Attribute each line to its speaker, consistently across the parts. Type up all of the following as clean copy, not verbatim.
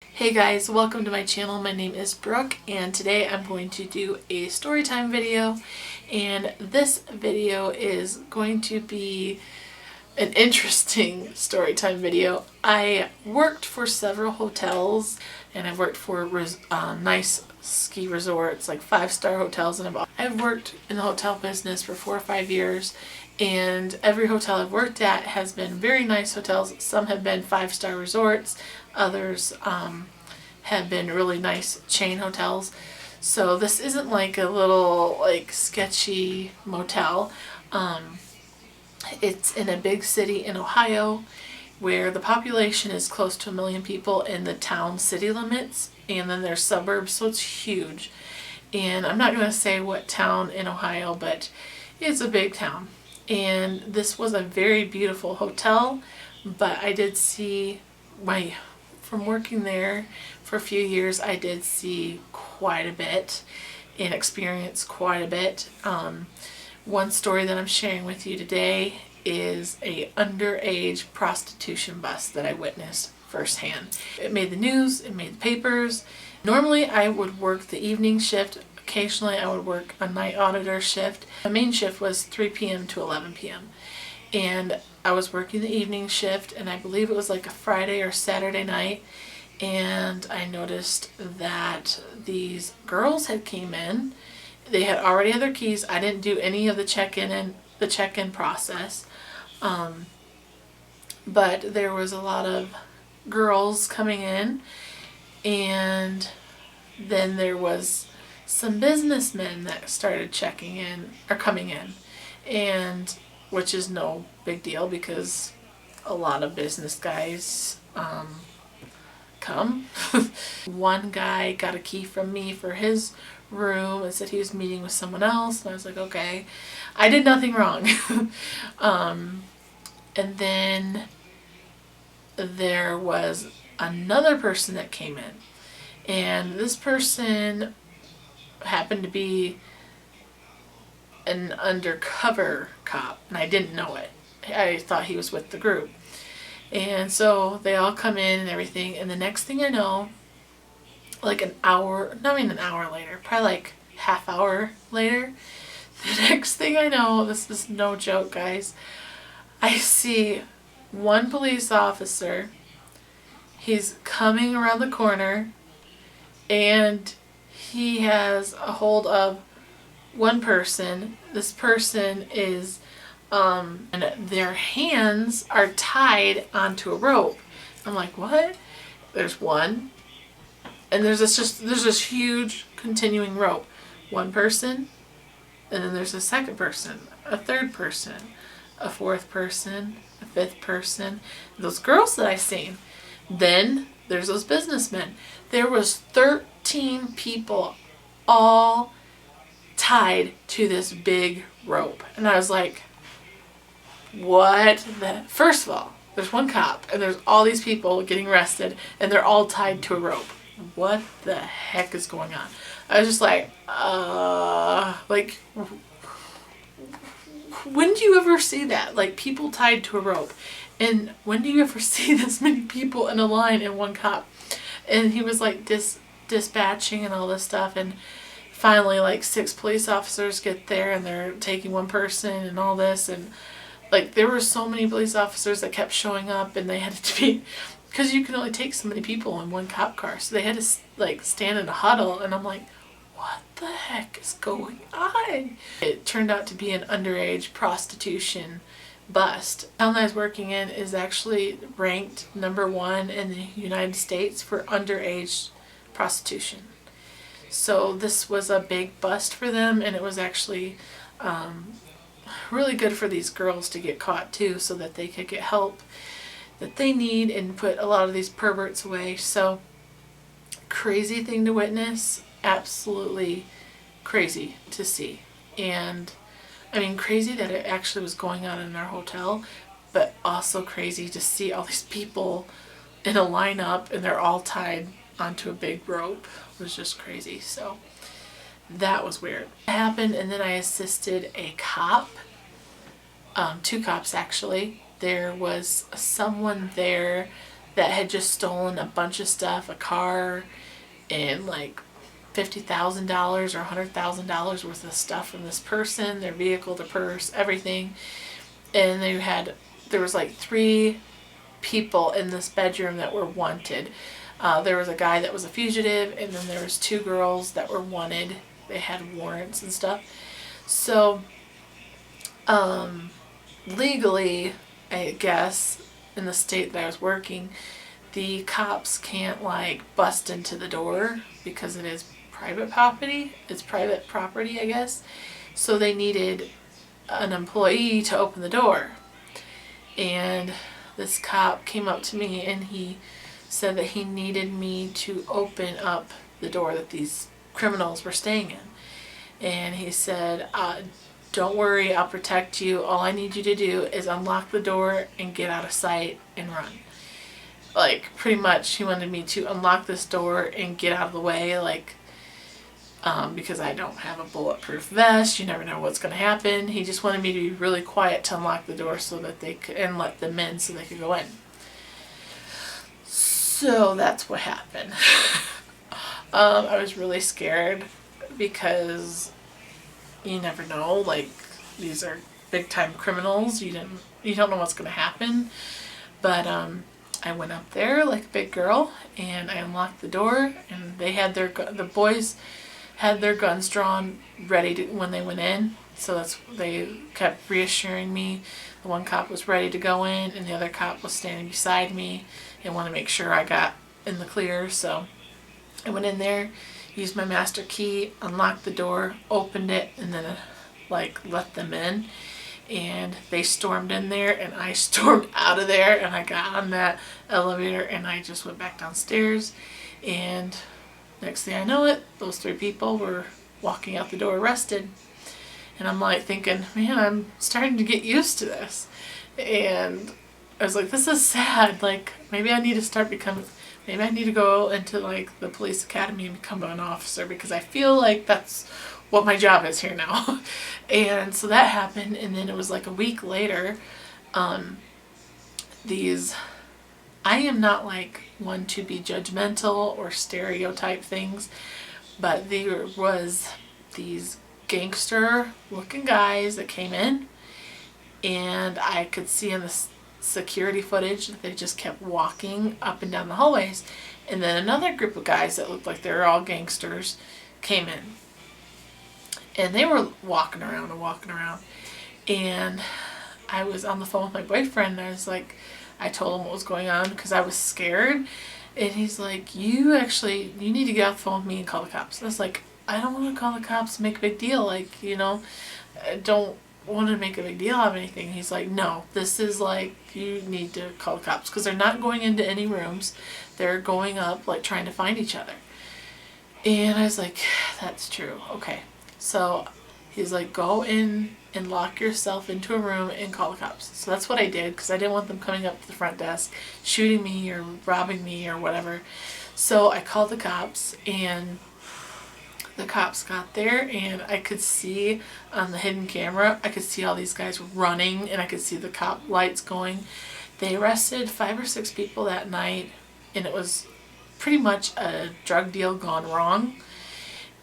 Speaker 1: Hey guys, welcome to my channel. My name is Brooke and today I'm going to do a storytime video, and this video is going to be an interesting storytime video. I worked for several hotels and I've worked for nice ski resorts like 5-star hotels and above. I've worked in the hotel business for 4 or 5 years, and every hotel I've worked at has been very nice hotels. Some have been 5-star resorts, others have been really nice chain hotels. So this isn't like a little sketchy motel. It's in a big city in Ohio where the population is close to 1 million people in the town city limits, and then there's suburbs, so it's huge. And I'm not going to say what town in Ohio, but it's a big town. And this was a very beautiful hotel, but I did see from working there for a few years, I did see quite a bit and experience quite a bit. One story that I'm sharing with you today is a underage prostitution bust that I witnessed firsthand. It made the news, it made the papers. Normally I would work the evening shift. Occasionally I would work a night auditor shift. My main shift was 3 p.m. to 11 p.m. and I was working the evening shift, and I believe it was like a Friday or Saturday night, and I noticed that these girls had came in. They had already had their keys. I didn't do any of the check-in process, but there was a lot of girls coming in, and then there was some businessmen that started checking in or coming in, and which is no big deal because a lot of business guys come. One guy got a key from me for his room and said he was meeting with someone else, and I was like, okay, I did nothing wrong. And then there was another person that came in, and this person happened to be an undercover cop, and I didn't know it. I thought he was with the group. And so they all come in and everything, and the next thing I know, like an hour, not even an hour later, probably like half hour later, the next thing I know, this is no joke guys, I see one police officer. He's coming around the corner and he has a hold of one person. This person is and their hands are tied onto a rope. I'm like, what? There's one, and there's this huge continuing rope. One person, and then there's a second person, a third person, a fourth person, a fifth person. Those girls that I seen. Then there's those businessmen. There was 13 people all tied to this big rope. And I was like, what the? First of all, there's one cop and there's all these people getting arrested and they're all tied to a rope. What the heck is going on? I was just like, when do you ever see that? Like, people tied to a rope. And when do you ever see this many people in a line and one cop? And he was like dispatching and all this stuff, and finally like 6 police officers get there and they're taking one person and all this, and like there were so many police officers that kept showing up, and they had to be, because you can only take so many people in one cop car, so they had to like stand in a huddle, and I'm like, what the heck is going on? It turned out to be an underage prostitution bust. The town that I was working in is actually ranked #1 in the United States for underage prostitution. So this was a big bust for them, and it was actually really good for these girls to get caught too, so that they could get help that they need and put a lot of these perverts away. So crazy thing to witness, absolutely crazy to see. And I mean, crazy that it actually was going on in our hotel, but also crazy to see all these people in a lineup and they're all tied onto a big rope. It was just crazy. So that was weird. It happened, and then I assisted a cop, 2 cops actually. There was someone there that had just stolen a bunch of stuff, a car, and like $50,000 or $100,000 worth of stuff from this person, their vehicle, their purse, everything. And there was like 3 people in this bedroom that were wanted. There was a guy that was a fugitive, and then there was 2 girls that were wanted. They had warrants and stuff. So, legally, I guess, in the state that I was working, the cops can't like bust into the door because it is private property. It's private property, I guess. So they needed an employee to open the door. And this cop came up to me and he said that he needed me to open up the door that these criminals were staying in. And he said, don't worry, I'll protect you. All I need you to do is unlock the door and get out of sight and run. Like, pretty much he wanted me to unlock this door and get out of the way, like, because I don't have a bulletproof vest. You never know what's going to happen. He just wanted me to be really quiet to unlock the door so that they could, and let them in so they could go in. So that's what happened. I was really scared because you never know, like, these are big time criminals. You don't know what's going to happen. But I went up there like a big girl and I unlocked the door, and they had the boys had their guns drawn ready to when they went in. So they kept reassuring me. The one cop was ready to go in and the other cop was standing beside me and wanted to make sure I got in the clear. So I went in there, used my master key, unlocked the door, opened it, and then like let them in. And they stormed in there and I stormed out of there, and I got on that elevator and I just went back downstairs, and next thing I know it, those 3 people were walking out the door arrested. And I'm like thinking, man, I'm starting to get used to this. And I was like, this is sad. Like, maybe I need to go into like the police academy and become an officer, because I feel like that's what my job is here now. And so that happened, and then it was like a week later, I am not like one to be judgmental or stereotype things, but there was these gangster looking guys that came in, and I could see in the security footage that they just kept walking up and down the hallways. And then another group of guys that looked like they were all gangsters came in, and they were walking around. And I was on the phone with my boyfriend, and I told him what was going on because I was scared. And he's like, you need to get off the phone with me and call the cops. And I was like, I don't want to call the cops and make a big deal. Like, I don't want to make a big deal out of anything. He's like, no, this is like, you need to call the cops, because they're not going into any rooms. They're going up, like, trying to find each other. And I was like, that's true. Okay. So he's like, go in and lock yourself into a room and call the cops. So that's what I did, because I didn't want them coming up to the front desk, shooting me or robbing me or whatever. So I called the cops, and the cops got there, and I could see on the hidden camera, I could see all these guys running, and I could see the cop lights going. They arrested 5 or 6 people that night, and it was pretty much a drug deal gone wrong,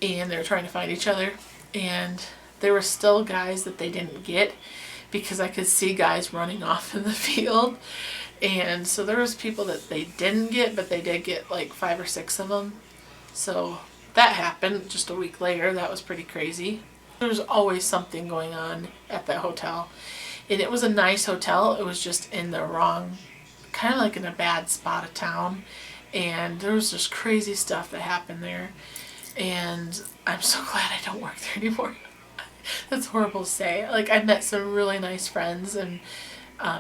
Speaker 1: and they were trying to find each other. And there were still guys that they didn't get, because I could see guys running off in the field. And so there was people that they didn't get, but they did get like 5 or 6 of them. So that happened just a week later. That was pretty crazy. There's always something going on at that hotel. And it was a nice hotel. It was just in the wrong, kind of like in a bad spot of town. And there was just crazy stuff that happened there. And I'm so glad I don't work there anymore. That's horrible to say. Like, I met some really nice friends and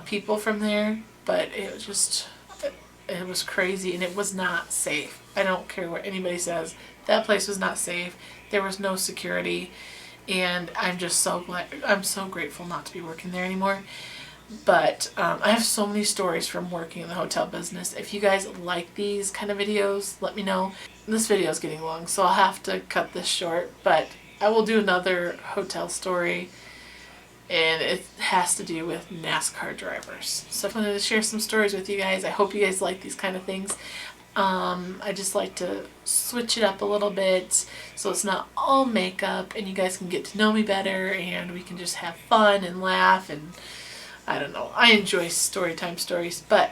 Speaker 1: people from there, but it was crazy, and it was not safe. I don't care what anybody says. That place was not safe. There was no security, and I'm just so glad. I'm so grateful not to be working there anymore. But I have so many stories from working in the hotel business. If you guys like these kind of videos, let me know. This video is getting long, so I'll have to cut this short, but I will do another hotel story and it has to do with NASCAR drivers. So I wanted to share some stories with you guys. I hope you guys like these kind of things. I just like to switch it up a little bit so it's not all makeup and you guys can get to know me better and we can just have fun and laugh, and I don't know. I enjoy story time stories. But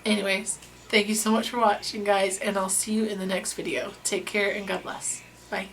Speaker 1: anyways, thank you so much for watching, guys, and I'll see you in the next video. Take care and God bless. Bye.